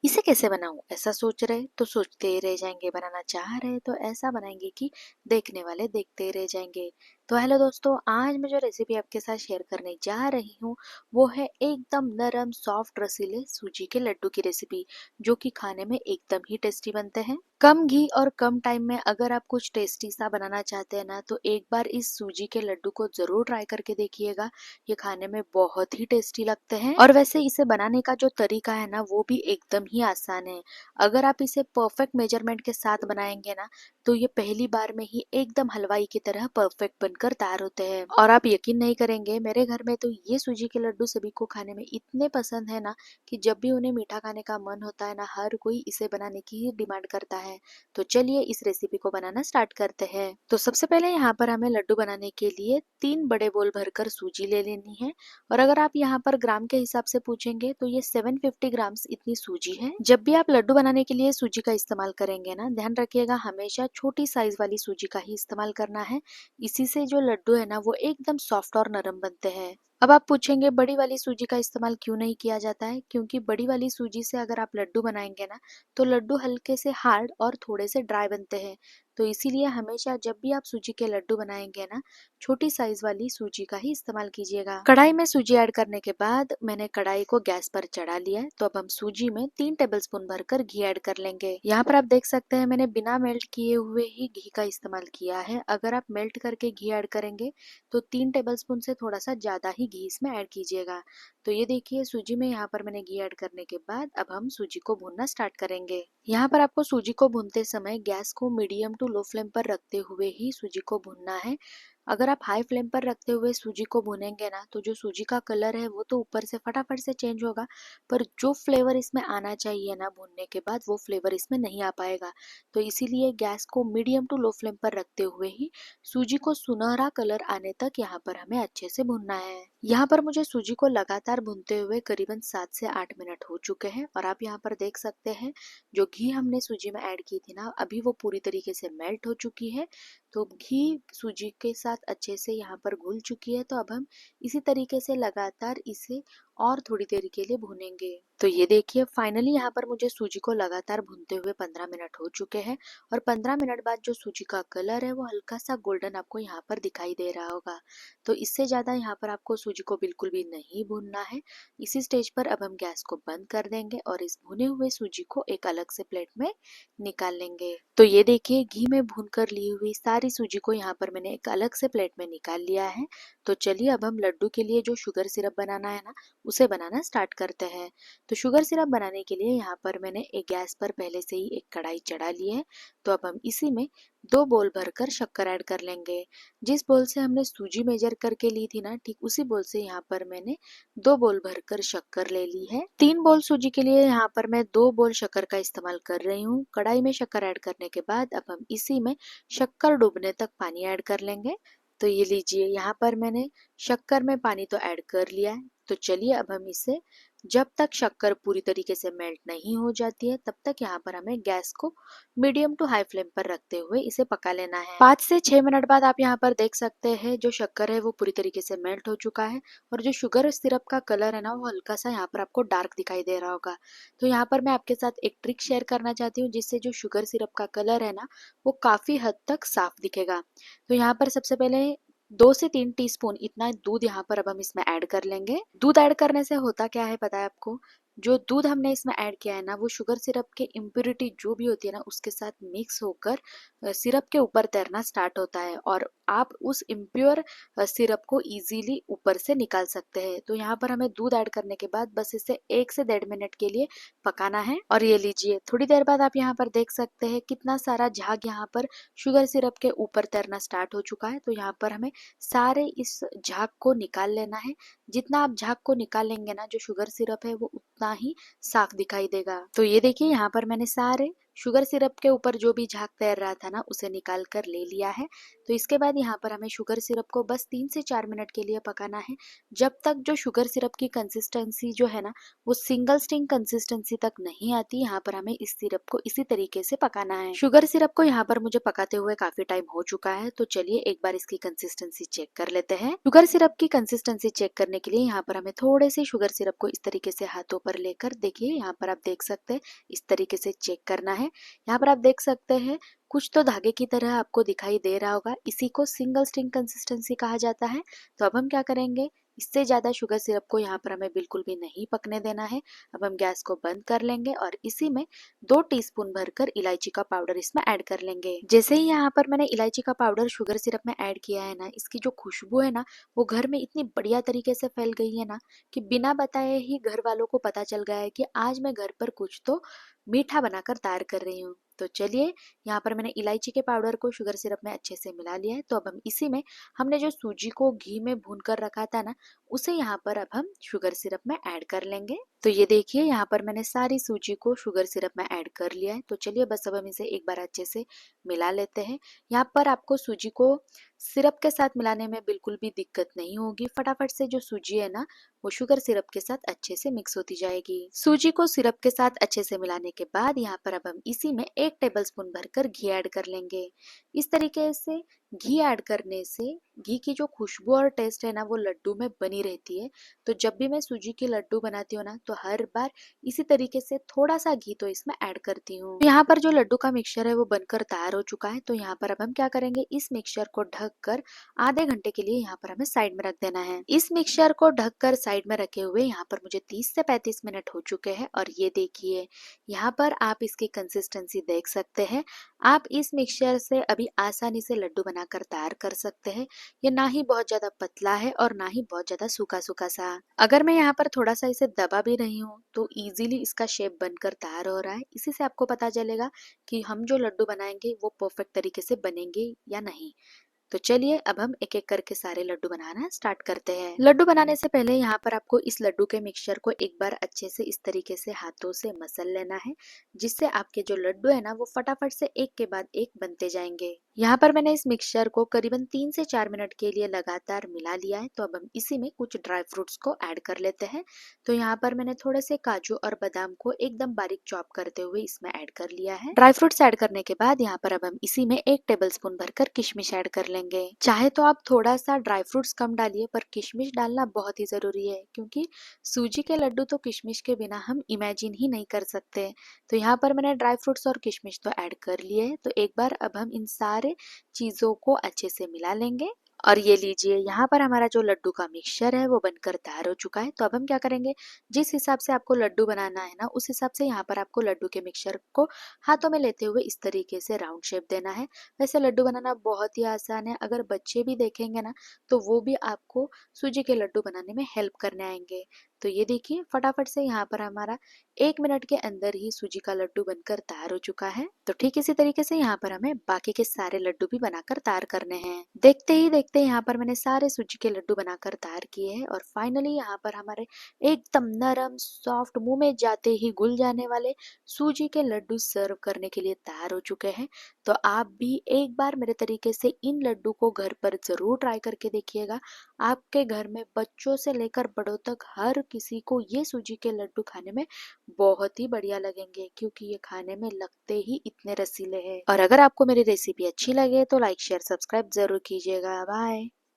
इसे कैसे बनाऊं ऐसा सोच रहे तो सोचते ही रह जाएंगे, बनाना चाह रहे तो ऐसा बनाएंगे कि देखने वाले देखते ही रह जाएंगे। तो हेलो दोस्तों, आज मैं जो रेसिपी आपके साथ शेयर करने जा रही हूँ वो है एकदम नरम सॉफ्ट रसीले सूजी के लड्डू की रेसिपी, जो कि खाने में एकदम ही टेस्टी बनते हैं। कम घी और कम टाइम में अगर आप कुछ टेस्टी सा बनाना चाहते हैं ना, तो एक बार इस सूजी के लड्डू को जरूर ट्राई करके देखिएगा। ये खाने में बहुत ही टेस्टी लगते हैं और वैसे इसे बनाने का जो तरीका है ना वो भी एकदम ही आसान है। अगर आप इसे परफेक्ट मेजरमेंट के साथ बनाएंगे ना, तो ये पहली बार में ही एकदम हलवाई की तरह परफेक्ट बनकर तैयार होते हैं। और आप यकीन नहीं करेंगे, मेरे घर में तो ये सूजी के लड्डू सभी को खाने में इतने पसंद है ना कि जब भी उन्हें मीठा खाने का मन होता है ना, हर कोई इसे बनाने की ही डिमांड करता है। तो चलिए इस रेसिपी को बनाना स्टार्ट करते हैं। तो सबसे पहले यहाँ पर हमें लड्डू बनाने के लिए 3 बड़े बोल भरकर सूजी ले लेनी है। और अगर आप यहाँ पर ग्राम के हिसाब से पूछेंगे तो ये 750 ग्राम्स इतनी सूजी है। जब भी आप लड्डू बनाने के लिए सूजी का इस्तेमाल करेंगे ना, ध्यान रखिएगा हमेशा छोटी साइज वाली सूजी का ही इस्तेमाल करना है। इसी से जो लड्डू है ना वो एकदम सॉफ्ट और नरम बनते हैं। अब आप पूछेंगे बड़ी वाली सूजी का इस्तेमाल क्यों नहीं किया जाता है? क्योंकि बड़ी वाली सूजी से अगर आप लड्डू बनाएंगे ना, तो लड्डू हल्के से हार्ड और थोड़े से ड्राई बनते हैं। तो इसीलिए हमेशा जब भी आप सूजी के लड्डू बनाएंगे ना, छोटी साइज वाली सूजी का ही इस्तेमाल कीजिएगा। कढ़ाई में सूजी ऐड करने के बाद मैंने कढ़ाई को गैस पर चढ़ा लिया है। तो अब हम सूजी में 3 टेबलस्पून भरकर घी ऐड कर लेंगे। यहाँ पर आप देख सकते हैं मैंने बिना मेल्ट किए हुए ही घी का इस्तेमाल किया है। अगर आप मेल्ट करके घी ऐड करेंगे तो 3 टेबलस्पून से थोड़ा सा ज्यादा ही घी इसमें ऐड कीजिएगा। तो ये देखिए सूजी में यहाँ पर मैंने घी ऐड करने के बाद अब हम सूजी को भूनना स्टार्ट करेंगे। यहाँ पर आपको सूजी को भूनते समय गैस को मीडियम टू लो फ्लेम पर रखते हुए ही सूजी को भूनना है। अगर आप हाई फ्लेम पर रखते हुए सूजी को भूनेंगे ना, तो जो सूजी का कलर है वो तो ऊपर से फटाफट से चेंज होगा, पर जो फ्लेवर इसमें आना चाहिए ना भूनने के बाद, वो फ्लेवर इसमें नहीं आ पाएगा। तो इसीलिए गैस को मीडियम टू लो फ्लेम पर रखते हुए ही सूजी को सुनहरा कलर आने तक यहाँ पर हमें अच्छे से भूनना है। यहाँ पर मुझे सूजी को लगातार भूनते हुए करीबन 7 से 8 मिनट हो चुके हैं। और आप यहाँ पर देख सकते हैं जो घी हमने सूजी में ऐड की थी ना, अभी वो पूरी तरीके से मेल्ट हो चुकी है। तो घी सूजी के साथ अच्छे से यहाँ पर घुल चुकी है। तो अब हम इसी तरीके से लगातार इसे और थोड़ी देर के लिए भूनेंगे। तो ये देखिए फाइनली यहाँ पर मुझे सूजी को लगातार भूनते हुए 15 मिनट हो चुके हैं। और 15 मिनट बाद जो सूजी का कलर है वो हल्का सा गोल्डन आपको यहाँ पर दिखाई दे रहा होगा। तो इससे ज्यादा यहाँ पर आपको सूजी को बिल्कुल भी नहीं भूनना है। इसी स्टेज पर अब हम गैस को बंद कर देंगे और इस भुने हुए सूजी को एक अलग से प्लेट में निकाल लेंगे। तो ये देखिए घी में भूनकर ली हुई सारी सूजी को यहाँ पर मैंने एक अलग से प्लेट में निकाल लिया है। तो चलिए अब हम लड्डू के लिए जो शुगर सिरप बनाना है ना, उसे बनाना स्टार्ट करते हैं। तो शुगर सिरप बनाने के लिए यहाँ पर मैंने एक गैस पर पहले से ही एक कढ़ाई चढ़ा ली है। तो अब हम इसी में 2 बोल भरकर शक्कर ऐड कर लेंगे। जिस बोल से हमने सूजी मेजर करके ली थी ना, ठीक उसी बोल से यहाँ पर मैंने 2 बोल भरकर शक्कर ले ली है। 3 बोल सूजी के लिए यहाँ पर मैं 2 बोल शक्कर का इस्तेमाल कर रही हूँ। कढ़ाई में शक्कर ऐड करने के बाद अब हम इसी में शक्कर डूबने तक पानी ऐड कर लेंगे। तो ये लीजिए यहाँ पर मैंने शक्कर में पानी तो ऐड कर लिया है। तो चलिए अब हम इसे जब तक शक्कर पूरी तरीके से मेल्ट नहीं हो जाती है, तब तक यहाँ पर हमें गैस को मीडियम टू हाई फ्लेम पर रखते हुए इसे पका लेना है। 5 से 6 मिनट बाद आप यहाँ पर देख सकते हैं जो शक्कर है वो पूरी तरीके से मेल्ट हो चुका है। और जो शुगर सिरप का कलर है ना वो हल्का सा यहाँ पर आपको डार्क दिखाई दे रहा होगा। तो यहाँ पर मैं आपके साथ एक ट्रिक शेयर करना चाहती हूँ, जिससे जो शुगर सिरप का कलर है ना वो काफी हद तक साफ दिखेगा। तो यहाँ पर सबसे पहले 2 से 3 टीस्पून इतना दूध यहाँ पर अब हम इसमें ऐड कर लेंगे। दूध ऐड करने से होता क्या है पता है आपको? जो दूध हमने इसमें ऐड किया है ना, वो शुगर सिरप के इम्प्योरिटी जो भी होती है ना उसके साथ मिक्स होकर सिरप के ऊपर तैरना स्टार्ट होता है, और आप उस इम्प्योर सिरप को इजीली ऊपर से निकाल सकते हैं। तो यहाँ पर हमें दूध ऐड करने के बाद बस इसे 1 से 1.5 मिनट के लिए पकाना है। और ये लीजिए थोड़ी देर बाद आप यहाँ पर देख सकते हैं कितना सारा झाग यहाँ पर शुगर सिरप के ऊपर तैरना स्टार्ट हो चुका है। तो यहाँ पर हमें सारे इस झाग को निकाल लेना है। जितना आप झाग को निकाल लेंगे ना, जो शुगर सिरप है वो उतना ही साफ दिखाई देगा। तो ये देखिए यहाँ पर मैंने सारे शुगर सिरप के ऊपर जो भी झाग तैर रहा था ना उसे निकाल कर ले लिया है। तो इसके बाद यहाँ पर हमें शुगर सिरप को बस 3 से 4 मिनट के लिए पकाना है, जब तक जो शुगर सिरप की कंसिस्टेंसी जो है ना वो सिंगल स्टिंग कंसिस्टेंसी तक नहीं आती। यहाँ पर हमें इस सिरप को इसी तरीके से पकाना है। शुगर सिरप को यहाँ पर मुझे पकाते हुए काफी टाइम हो चुका है, तो चलिए एक बार इसकी कंसिस्टेंसी चेक कर लेते हैं। शुगर सिरप की कंसिस्टेंसी चेक करने के लिए यहाँ पर हमें थोड़े से शुगर सिरप को इस तरीके से हाथों पर लेकर, देखिए यहाँ पर आप देख सकते हैं, इस तरीके से चेक करना है। यहाँ पर आप देख सकते हैं कुछ तो धागे की तरह आपको दिखाई दे रहा होगा, इसी को सिंगल स्टिंग कंसिस्टेंसी कहा जाता है। तो अब हम क्या करेंगे, इससे ज़्यादा शुगर सिरप को यहाँ पर हमें बिल्कुल भी नहीं पकने देना है। अब हम गैस को बंद कर लेंगे और इसी में 2 टीस्पून भरकर इलायची का पाउडर इसमें ऐड कर लेंगे। जैसे ही यहाँ पर मैंने इलायची का पाउडर शुगर सिरप में ऐड किया है ना, इसकी जो खुशबू है ना वो घर में इतनी बढ़िया तरीके से फैल गई है ना कि बिना बताए ही घर वालों को पता चल गया है कि आज मैं घर पर कुछ तो मीठा बनाकर तैयार कर रही हूँ। तो चलिए यहाँ पर मैंने इलायची के पाउडर को शुगर सिरप में अच्छे से मिला लिया है। तो अब हम इसी में हमने जो सूजी को घी में भून कर रखा था ना उसे यहाँ पर अब हम शुगर सिरप में ऐड कर लेंगे। तो ये देखिए यहाँ पर मैंने सारी सूजी को शुगर सिरप में ऐड कर लिया है। तो चलिए बस अब हम इसे एक बार अच्छे से मिला लेते हैं। यहाँ पर आपको सूजी को सिरप के साथ मिलाने में बिल्कुल भी दिक्कत नहीं होगी, फटाफट से जो सूजी है ना वो शुगर सिरप के साथ अच्छे से मिक्स होती जाएगी। सूजी को सिरप के साथ अच्छे से मिलाने के बाद यहाँ पर अब हम इसी में 1 टेबलस्पून भरकर घी ऐड कर लेंगे। इस तरीके से घी ऐड करने से घी की जो खुशबू और टेस्ट है ना वो लड्डू में बनी रहती है। तो जब भी मैं सूजी के लड्डू बनाती हूँ ना तो हर बार इसी तरीके से थोड़ा सा घी तो इसमें ऐड करती हूँ। यहाँ पर जो लड्डू का मिक्सचर है वो बनकर तैयार हो चुका है। तो यहाँ पर अब हम क्या करेंगे, इस मिक्सचर को ढक कर आधे घंटे के लिए यहाँ पर हमें साइड में रख देना है। इस मिक्सचर को ढककर साइड में रखे हुए यहाँ पर मुझे 30 से 35 मिनट हो चुके हैं और ये देखिए यहाँ पर आप इसकी कंसिस्टेंसी देख सकते हैं। आप इस मिक्सचर से अभी आसानी से लड्डू बनाकर तैयार कर सकते हैं। ये ना ही बहुत ज्यादा पतला है और ना ही बहुत ज्यादा सूखा सूखा सा। अगर मैं यहाँ पर थोड़ा सा इसे दबा भी रही हूँ तो इजीली इसका शेप बनकर तैयार हो रहा है। इसी से आपको पता चलेगा कि हम जो लड्डू बनाएंगे वो परफेक्ट तरीके से बनेंगे या नहीं। तो चलिए अब हम एक एक करके सारे लड्डू बनाना स्टार्ट करते हैं। लड्डू बनाने से पहले यहाँ पर आपको इस लड्डू के मिक्सचर को एक बार अच्छे से इस तरीके से हाथों से मसल लेना है, जिससे आपके जो लड्डू है ना वो फटाफट से एक के बाद एक बनते जाएंगे। यहाँ पर मैंने इस मिक्सचर को करीबन 3 से 4 मिनट के लिए लगातार मिला लिया है। तो अब हम इसी में कुछ ड्राई फ्रूट्स को ऐड कर लेते हैं। तो यहाँ पर मैंने थोड़े से काजू और बादाम को एकदम बारीक चॉप करते हुए इसमें ऐड कर लिया है। ड्राई फ्रूट्स ऐड करने के बाद यहाँ पर अब हम इसी में 1 टेबलस्पून भरकर किशमिश ऐड कर लेंगे। चाहे तो आप थोड़ा सा ड्राई फ्रूट्स कम डालिए, पर किशमिश डालना बहुत ही जरूरी है, क्योंकि सूजी के लड्डू तो किशमिश के बिना हम इमेजिन ही नहीं कर सकते। तो यहाँ पर मैंने ड्राई फ्रूट्स और किशमिश तो ऐड कर लिए। तो एक बार अब हम इन सारे चीजों को अच्छे से मिला लेंगे। और ये लीजिए यहाँ पर हमारा जो लड्डू का मिक्सचर है वो बनकर तैयार हो चुका है। तो अब हम क्या करेंगे, जिस हिसाब से आपको लड्डू बनाना है ना उस हिसाब से यहाँ पर आपको लड्डू के मिक्सचर को हाथों में लेते हुए इस तरीके से राउंड शेप देना है। वैसे लड्डू बनाना बहुत ही आसान है, अगर बच्चे भी देखेंगे ना तो वो भी आपको सूजी के लड्डू बनाने में हेल्प करने आएंगे। तो ये देखिए फटाफट से यहाँ पर हमारा 1 मिनट के अंदर ही सूजी का लड्डू बनकर तैयार हो चुका है। तो ठीक इसी तरीके से यहाँ पर हमें बाकी के सारे लड्डू भी बनाकर तैयार करने हैं। देखते ही देखते यहाँ पर मैंने सारे सूजी के लड्डू बनाकर तैयार किए हैं और फाइनली यहाँ पर हमारे एकदम नरम सॉफ्ट मुंह में जाते ही घुल जाने वाले सूजी के लड्डू सर्व करने के लिए तैयार हो चुके हैं। तो आप भी एक बार मेरे तरीके से इन लड्डू को घर पर जरूर ट्राई करके देखिएगा। आपके घर में बच्चों से लेकर बड़ों तक हर किसी को ये सूजी के लड्डू खाने में बहुत ही बढ़िया लगेंगे, क्योंकि ये खाने में लगते ही इतने रसीले हैं। और अगर आपको मेरी रेसिपी अच्छी लगे तो लाइक शेयर सब्सक्राइब जरूर कीजिएगा। बाय।